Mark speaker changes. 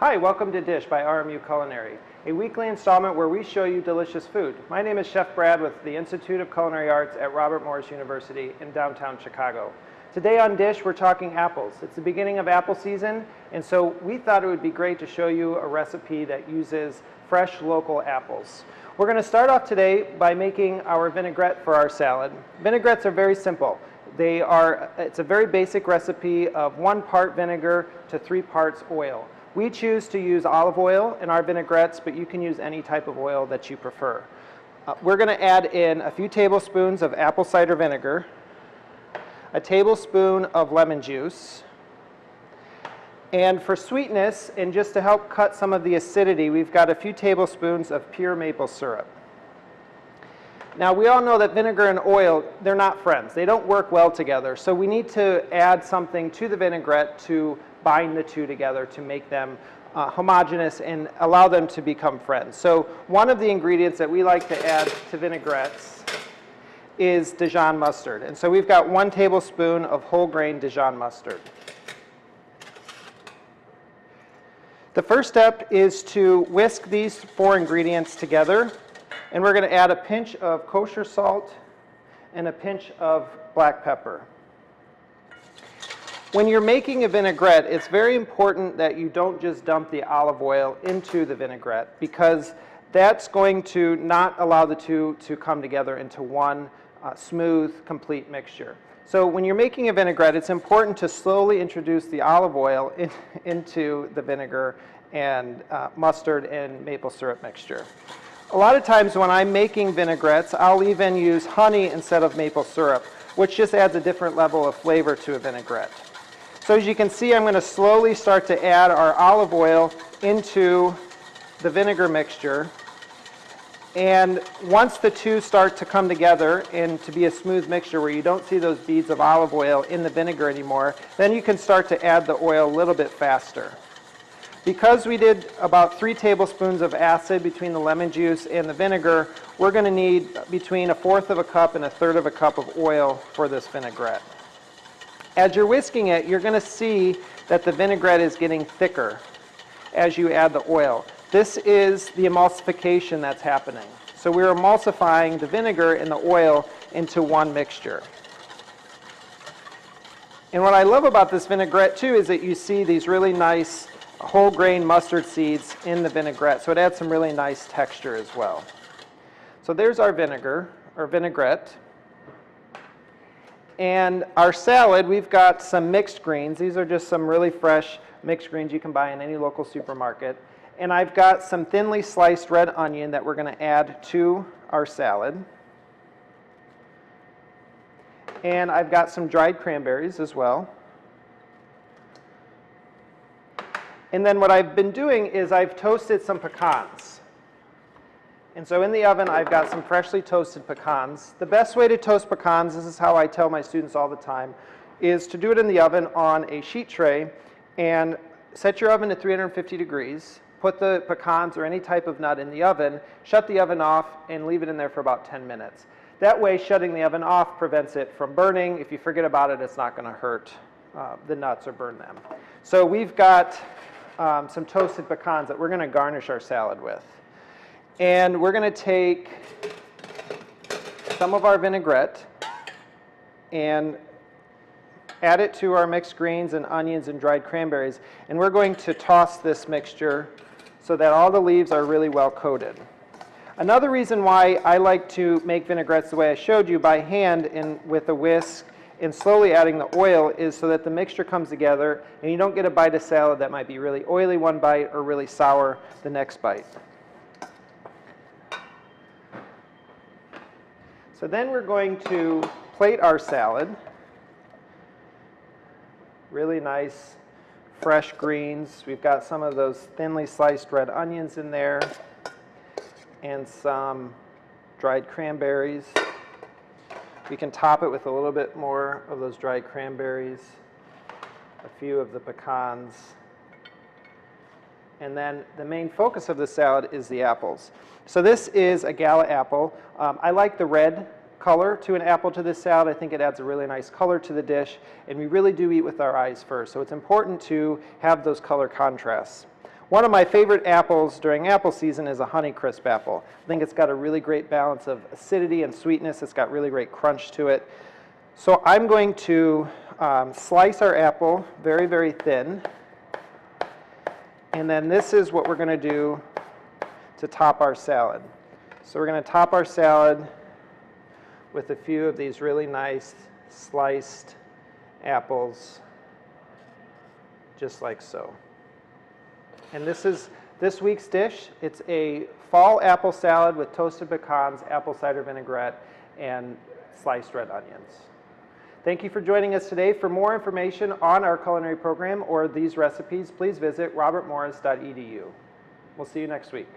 Speaker 1: Hi, welcome to Dish by RMU Culinary, a weekly installment where we show you delicious food. My name is Chef Brad with the Institute of Culinary Arts at Robert Morris University in downtown Chicago. Today on Dish, we're talking apples. It's the beginning of apple season, and so we thought it would be great to show you a recipe that uses fresh local apples. We're going to start off today by making our vinaigrette for our salad. Vinaigrettes are very simple. It's a very basic recipe of 1 part vinegar to 3 parts oil. We choose to use olive oil in our vinaigrettes, but you can use any type of oil that you prefer. We're going to add in a few tablespoons of apple cider vinegar, a tablespoon of lemon juice, and for sweetness and just to help cut some of the acidity, we've got a few tablespoons of pure maple syrup. Now we all know that vinegar and oil, they're not friends. They don't work well together, so we need to add something to the vinaigrette to bind the two together to make them homogeneous and allow them to become friends. So one of the ingredients that we like to add to vinaigrettes is Dijon mustard. And so we've got 1 tablespoon of whole grain Dijon mustard. The first step is to whisk these 4 ingredients together, and we're going to add a pinch of kosher salt and a pinch of black pepper. When you're making a vinaigrette, it's very important that you don't just dump the olive oil into the vinaigrette, because that's going to not allow the two to come together into one smooth, complete mixture. So when you're making a vinaigrette, it's important to slowly introduce the olive oil into the vinegar and mustard and maple syrup mixture. A lot of times when I'm making vinaigrettes, I'll even use honey instead of maple syrup, which just adds a different level of flavor to a vinaigrette. So as you can see, I'm going to slowly start to add our olive oil into the vinegar mixture. And once the two start to come together and to be a smooth mixture where you don't see those beads of olive oil in the vinegar anymore, then you can start to add the oil a little bit faster. Because we did about 3 tablespoons of acid between the lemon juice and the vinegar, we're going to need between 1/4 of a cup and 1/3 of a cup of oil for this vinaigrette. As you're whisking it, you're going to see that the vinaigrette is getting thicker as you add the oil. This is the emulsification that's happening. So we're emulsifying the vinegar and the oil into one mixture. And what I love about this vinaigrette too is that you see these really nice whole grain mustard seeds in the vinaigrette. So it adds some really nice texture as well. So there's our vinaigrette. And our salad, we've got some mixed greens. These are just some really fresh mixed greens you can buy in any local supermarket. And I've got some thinly sliced red onion that we're going to add to our salad. And I've got some dried cranberries as well. And then what I've been doing is I've toasted some pecans. And so in the oven, I've got some freshly toasted pecans. The best way to toast pecans, this is how I tell my students all the time, is to do it in the oven on a sheet tray and set your oven to 350 degrees. Put the pecans or any type of nut in the oven, shut the oven off, and leave it in there for about 10 minutes. That way, shutting the oven off prevents it from burning. If you forget about it, it's not going to hurt the nuts or burn them. So we've got some toasted pecans that we're going to garnish our salad with. And we're going to take some of our vinaigrette and add it to our mixed greens and onions and dried cranberries. And we're going to toss this mixture so that all the leaves are really well coated. Another reason why I like to make vinaigrettes the way I showed you by hand and with a whisk and slowly adding the oil is so that the mixture comes together and you don't get a bite of salad that might be really oily one bite or really sour the next bite. So then we're going to plate our salad. Really nice, fresh greens. We've got some of those thinly sliced red onions in there and some dried cranberries. We can top it with a little bit more of those dried cranberries, a few of the pecans. And then the main focus of the salad is the apples. So this is a Gala apple. I like the red color to an apple to this salad. I think it adds a really nice color to the dish, and we really do eat with our eyes first. So it's important to have those color contrasts. One of my favorite apples during apple season is a Honeycrisp apple. I think it's got a really great balance of acidity and sweetness. It's got really great crunch to it. So I'm going to slice our apple very, very thin. And then this is what we're going to do to top our salad. So we're going to top our salad with a few of these really nice sliced apples, just like so. And this is this week's dish. It's a fall apple salad with toasted pecans, apple cider vinaigrette, and sliced red onions. Thank you for joining us today. For more information on our culinary program or these recipes, please visit robertmorris.edu. We'll see you next week.